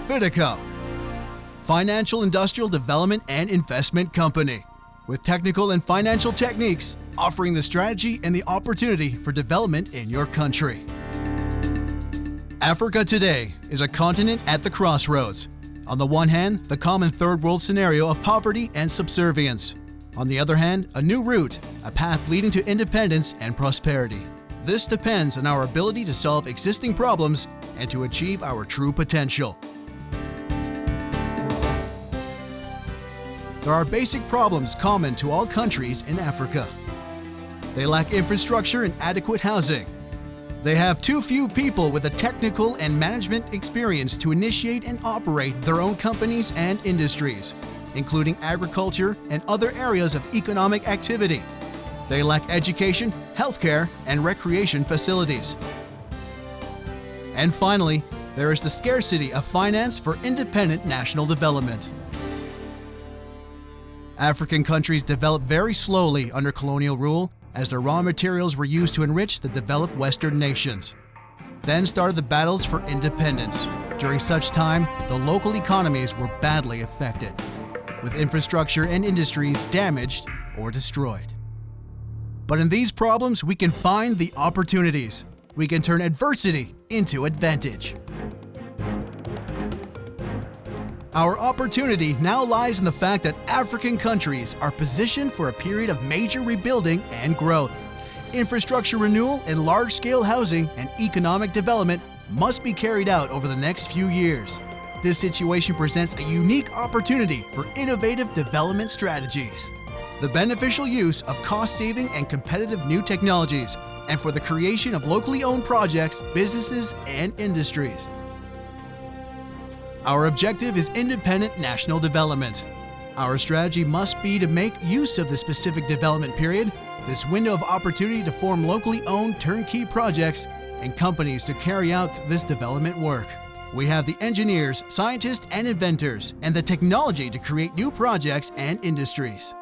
Fidico, financial industrial development and investment company, with technical and financial techniques offering the strategy and the opportunity for development in your country. Africa today is a continent at the crossroads. On the one hand, the common third world scenario of poverty and subservience. On the other hand, a new route, a path leading to independence and prosperity. This depends on our ability to solve existing problems and to achieve our true potential. There are basic problems common to all countries in Africa. They lack infrastructure and adequate housing. They have too few people with the technical and management experience to initiate and operate their own companies and industries, including agriculture and other areas of economic activity. They lack education, healthcare, and recreation facilities. And finally, there is the scarcity of finance for independent national development. African countries developed very slowly under colonial rule as their raw materials were used to enrich the developed Western nations. Then started the battles for independence. During such time, the local economies were badly affected, with infrastructure and industries damaged or destroyed. But in these problems, we can find the opportunities. We can turn adversity into advantage. Our opportunity now lies in the fact that African countries are positioned for a period of major rebuilding and growth. Infrastructure renewal and large-scale housing and economic development must be carried out over the next few years. This situation presents a unique opportunity for innovative development strategies, the beneficial use of cost-saving and competitive new technologies, and for the creation of locally owned projects, businesses, and industries. Our objective is independent national development. Our strategy must be to make use of the specific development period, this window of opportunity to form locally owned turnkey projects and companies to carry out this development work. We have the engineers, scientists, and inventors, and the technology to create new projects and industries.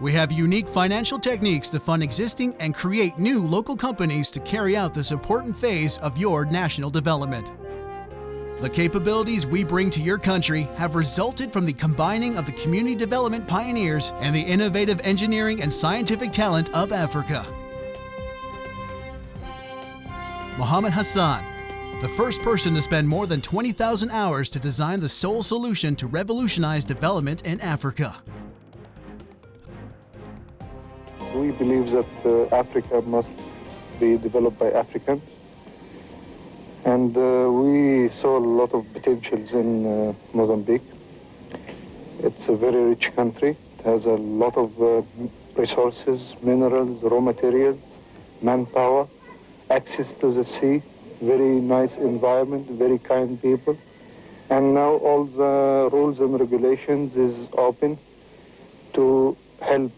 We have unique financial techniques to fund existing and create new local companies to carry out this important phase of your national development. The capabilities we bring to your country have resulted from the combining of the community development pioneers and the innovative engineering and scientific talent of Africa. Mohammed Hassan, the first person to spend more than 20,000 hours to design the sole solution to revolutionize development in Africa. We believe that Africa must be developed by Africans. And we saw a lot of potentials in Mozambique. It's a very rich country. It has a lot of resources, minerals, raw materials, manpower, access to the sea, very nice environment, very kind people. And now all the rules and regulations is open to help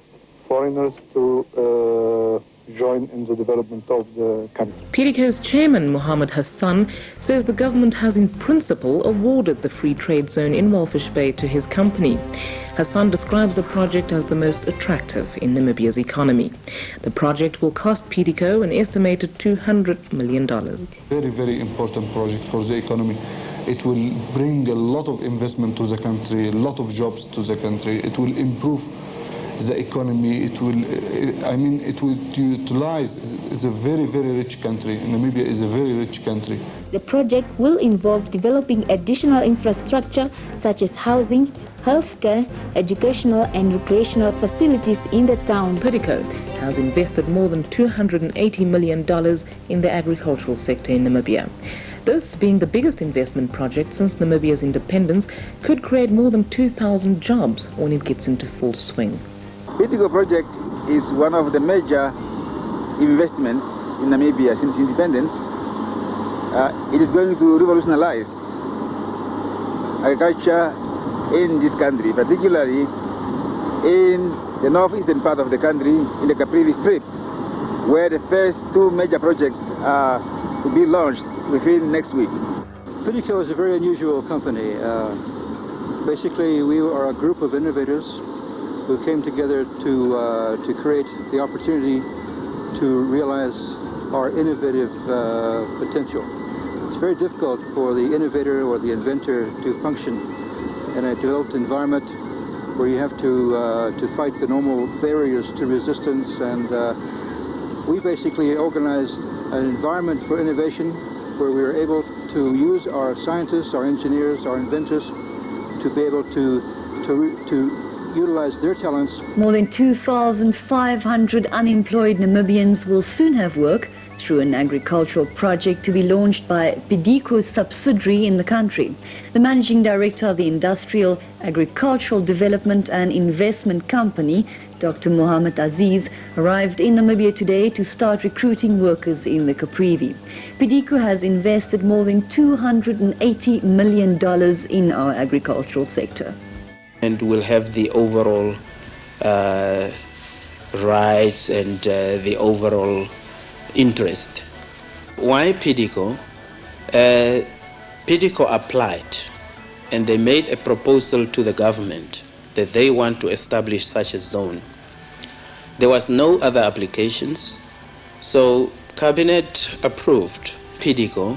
foreigners to join in the development of the country. PDCO's chairman, Mohammed Hassan, says the government has in principle awarded the free trade zone in Walfish Bay to his company. Hassan describes the project as the most attractive in Namibia's economy. The project will cost PDCO an estimated $200 million. Very, very important project for the economy. It will bring a lot of investment to the country, a lot of jobs to the country. It will improve the economy. It will utilize. It's a very, very rich country. Namibia is a very rich country. The project will involve developing additional infrastructure such as housing, healthcare, educational and recreational facilities in the town. PDCO has invested more than $280 million in the agricultural sector in Namibia. This, being the biggest investment project since Namibia's independence, could create more than 2,000 jobs when it gets into full swing. PDCO project is one of the major investments in Namibia since independence. It is going to revolutionize agriculture in this country, particularly in the northeastern part of the country, in the Caprivi Strip, where the first two major projects are to be launched within next week. PDCO is a very unusual company. Basically, we are a group of innovators who came together to create the opportunity to realize our innovative potential it's very difficult for the innovator or the inventor to function in a developed environment where you have to fight the normal barriers to resistance. And we basically organized an environment for innovation where we were able to use our scientists, our engineers, our inventors to be able to utilize their talents. More than 2,500 unemployed Namibians will soon have work through an agricultural project to be launched by PEDICO's subsidiary in the country. The managing director of the Industrial, Agricultural Development and Investment Company, Dr. Mohamed Aziz, arrived in Namibia today to start recruiting workers in the Caprivi. PEDICO has invested more than $280 million in our agricultural sector. And we'll have the overall rights and the overall interest. Why PEDICO? PEDICO applied and they made a proposal to the government that they want to establish such a zone. There was no other applications, so Cabinet approved PEDICO.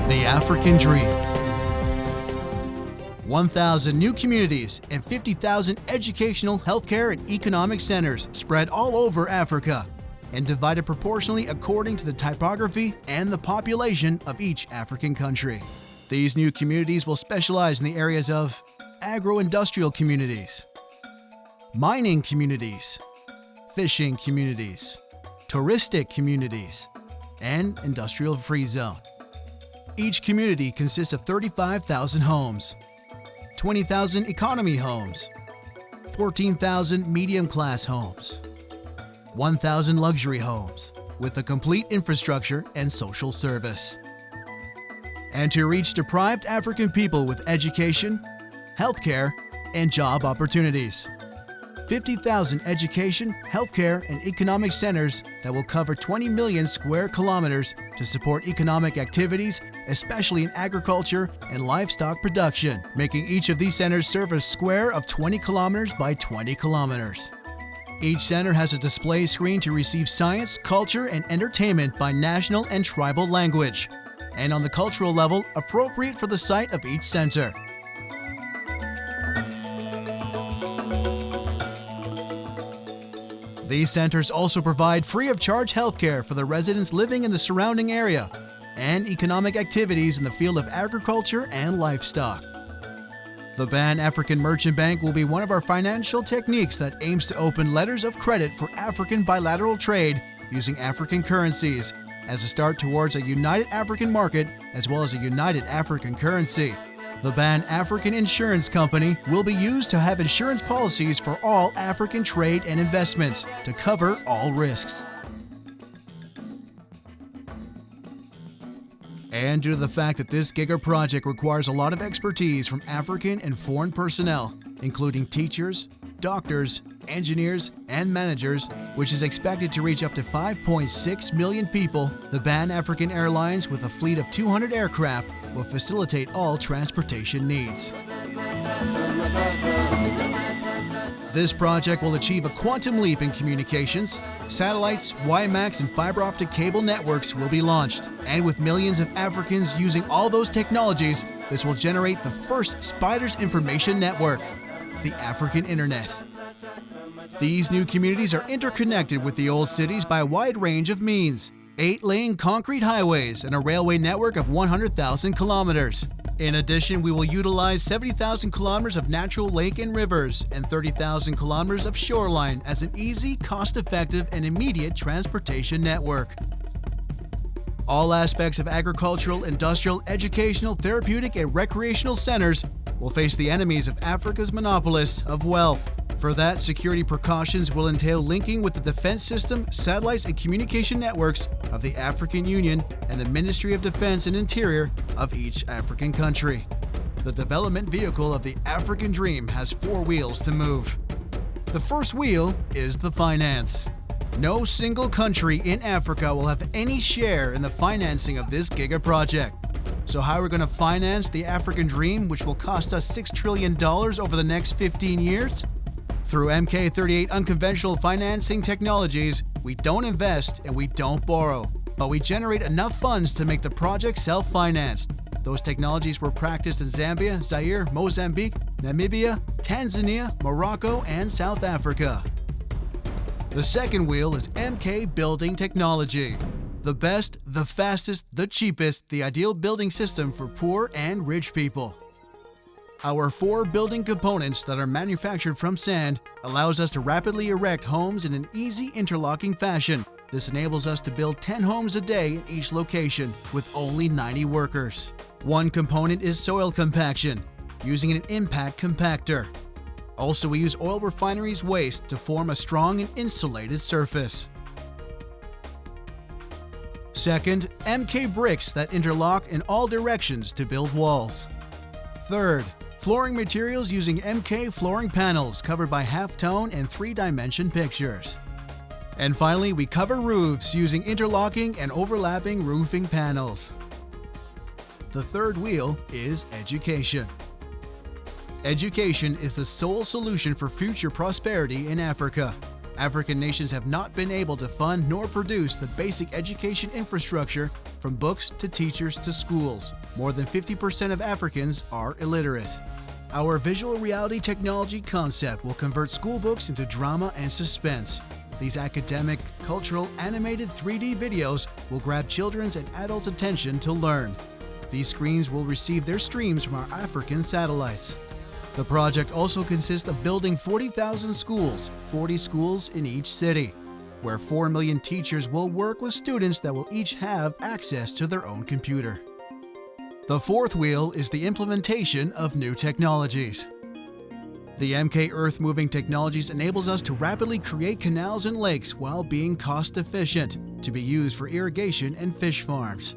The African Dream. 1,000 new communities and 50,000 educational, healthcare, and economic centers spread all over Africa and divided proportionally according to the typography and the population of each African country. These new communities will specialize in the areas of agro-industrial communities, mining communities, fishing communities, touristic communities, and industrial free zone. Each community consists of 35,000 homes, 20,000 economy homes, 14,000 medium-class homes, 1,000 luxury homes with a complete infrastructure and social service. And to reach deprived African people with education, healthcare, and job opportunities. 50,000 education, healthcare, and economic centers that will cover 20 million square kilometers to support economic activities, especially in agriculture and livestock production, making each of these centers serve a square of 20 kilometers by 20 kilometers. Each center has a display screen to receive science, culture, and entertainment by national and tribal language, and on the cultural level, appropriate for the site of each center. These centers also provide free-of-charge healthcare for the residents living in the surrounding area and economic activities in the field of agriculture and livestock. The Pan African Merchant Bank will be one of our financial techniques that aims to open letters of credit for African bilateral trade using African currencies as a start towards a united African market as well as a united African currency. The Pan African Insurance Company will be used to have insurance policies for all African trade and investments to cover all risks. And due to the fact that this Giga project requires a lot of expertise from African and foreign personnel, including teachers, doctors, engineers, and managers, which is expected to reach up to 5.6 million people, the Pan African Airlines, with a fleet of 200 aircraft, will facilitate all transportation needs. This project will achieve a quantum leap in communications. Satellites, WiMAX, and fiber optic cable networks will be launched. And with millions of Africans using all those technologies, this will generate the first Spiders Information Network, the African Internet. These new communities are interconnected with the old cities by a wide range of means. 8-lane concrete highways and a railway network of 100,000 kilometers. In addition, we will utilize 70,000 kilometers of natural lake and rivers and 30,000 kilometers of shoreline as an easy, cost-effective, and immediate transportation network. All aspects of agricultural, industrial, educational, therapeutic, and recreational centers will face the enemies of Africa's monopolists of wealth. For that, security precautions will entail linking with the defense system, satellites, and communication networks of the African Union and the Ministry of Defense and Interior of each African country. The development vehicle of the African Dream has 4 wheels to move. The first wheel is the finance. No single country in Africa will have any share in the financing of this Giga project. So how are we going to finance the African dream, which will cost us $6 trillion over the next 15 years? Through MK38 unconventional financing technologies, we don't invest and we don't borrow, but we generate enough funds to make the project self-financed. Those technologies were practiced in Zambia, Zaire, Mozambique, Namibia, Tanzania, Morocco, and South Africa. The second wheel is MK Building Technology. The best, the fastest, the cheapest, the ideal building system for poor and rich people. Our 4 building components that are manufactured from sand allows us to rapidly erect homes in an easy interlocking fashion. This enables us to build 10 homes a day in each location with only 90 workers. One component is soil compaction, using an impact compactor. Also, we use oil refineries waste to form a strong and insulated surface. Second, MK bricks that interlock in all directions to build walls. Third, flooring materials using MK flooring panels covered by half-tone and 3-dimension pictures. And finally, we cover roofs using interlocking and overlapping roofing panels. The third wheel is education. Education is the sole solution for future prosperity in Africa. African nations have not been able to fund nor produce the basic education infrastructure from books to teachers to schools. More than 50% of Africans are illiterate. Our visual reality technology concept will convert school books into drama and suspense. These academic, cultural, animated 3D videos will grab children's and adults' attention to learn. These screens will receive their streams from our African satellites. The project also consists of building 40,000 schools, 40 schools in each city, where 4 million teachers will work with students that will each have access to their own computer. The fourth wheel is the implementation of new technologies. The MK earth-moving technologies enables us to rapidly create canals and lakes while being cost-efficient to be used for irrigation and fish farms.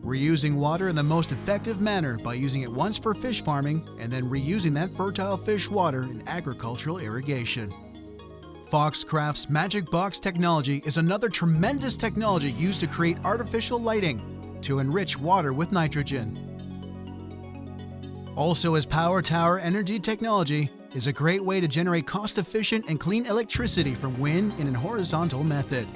We're using water in the most effective manner by using it once for fish farming and then reusing that fertile fish water in agricultural irrigation. Foxcraft's Magic Box technology is another tremendous technology used to create artificial lighting to enrich water with nitrogen. Also, as Power Tower energy technology is a great way to generate cost-efficient and clean electricity from wind in a horizontal method.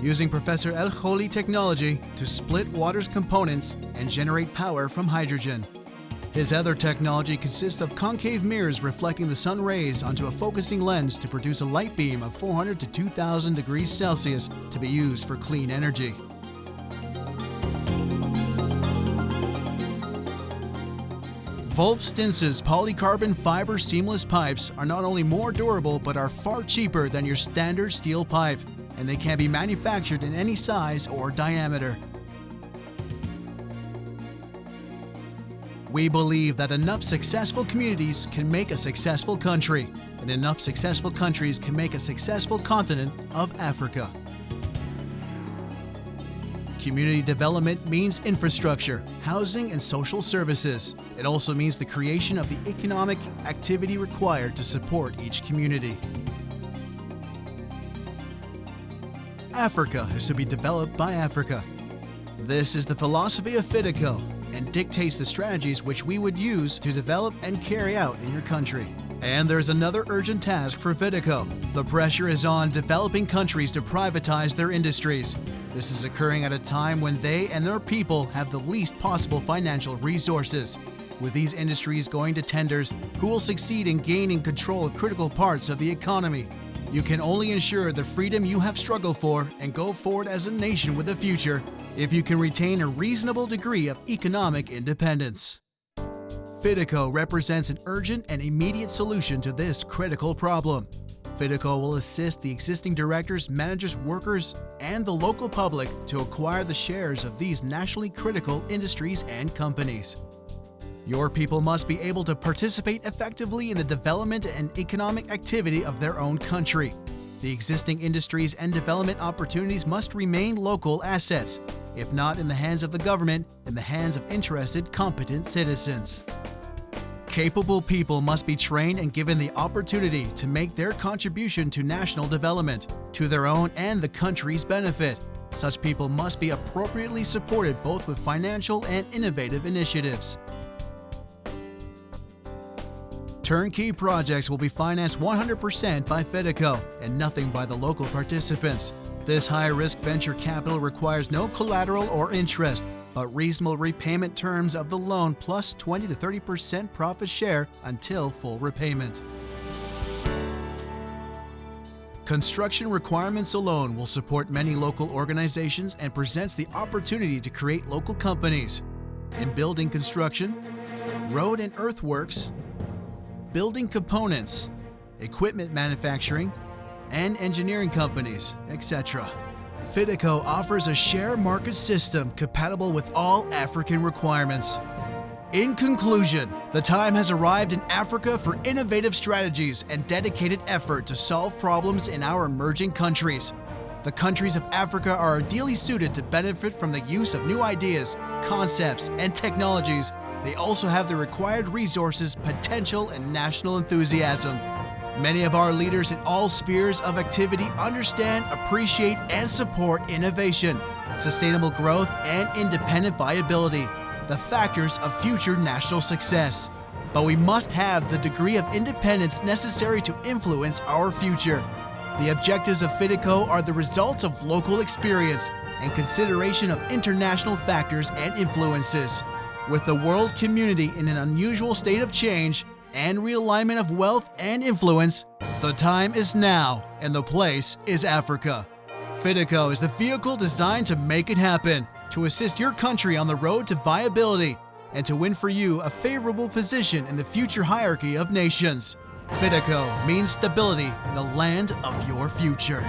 Using Professor El Kholi technology to split water's components and generate power from hydrogen. His other technology consists of concave mirrors reflecting the sun rays onto a focusing lens to produce a light beam of 400 to 2000 degrees Celsius to be used for clean energy. Wolf Stince's polycarbon fiber seamless pipes are not only more durable but are far cheaper than your standard steel pipe, and they can be manufactured in any size or diameter. We believe that enough successful communities can make a successful country, and enough successful countries can make a successful continent of Africa. Community development means infrastructure, housing, and social services. It also means the creation of the economic activity required to support each community. Africa is to be developed by Africa. This is the philosophy of FIDICO and dictates the strategies which we would use to develop and carry out in your country. And there's another urgent task for FIDICO. The pressure is on developing countries to privatize their industries. This is occurring at a time when they and their people have the least possible financial resources. With these industries going to tenders, who will succeed in gaining control of critical parts of the economy? You can only ensure the freedom you have struggled for and go forward as a nation with a future if you can retain a reasonable degree of economic independence. FIDICO represents an urgent and immediate solution to this critical problem. FIDICO will assist the existing directors, managers, workers, and the local public to acquire the shares of these nationally critical industries and companies. Your people must be able to participate effectively in the development and economic activity of their own country. The existing industries and development opportunities must remain local assets, if not in the hands of the government, in the hands of interested, competent citizens. Capable people must be trained and given the opportunity to make their contribution to national development, to their own and the country's benefit. Such people must be appropriately supported both with financial and innovative initiatives. Turnkey projects will be financed 100% by FIDICO and nothing by the local participants. This high-risk venture capital requires no collateral or interest, but reasonable repayment terms of the loan plus 20 to 30% profit share until full repayment. Construction requirements alone will support many local organizations and presents the opportunity to create local companies in building construction, road and earthworks, building components, equipment manufacturing, and engineering companies, etc. FIDICO offers a share market system compatible with all African requirements. In conclusion, the time has arrived in Africa for innovative strategies and dedicated effort to solve problems in our emerging countries. The countries of Africa are ideally suited to benefit from the use of new ideas, concepts, and technologies. They also have the required resources, potential, and national enthusiasm. Many of our leaders in all spheres of activity understand, appreciate, and support innovation, sustainable growth, and independent viability, the factors of future national success. But we must have the degree of independence necessary to influence our future. The objectives of FIDICO are the results of local experience and consideration of international factors and influences. With the world community in an unusual state of change and realignment of wealth and influence, the time is now and the place is Africa. FIDICO is the vehicle designed to make it happen, to assist your country on the road to viability, and to win for you a favorable position in the future hierarchy of nations. FIDICO means stability in the land of your future.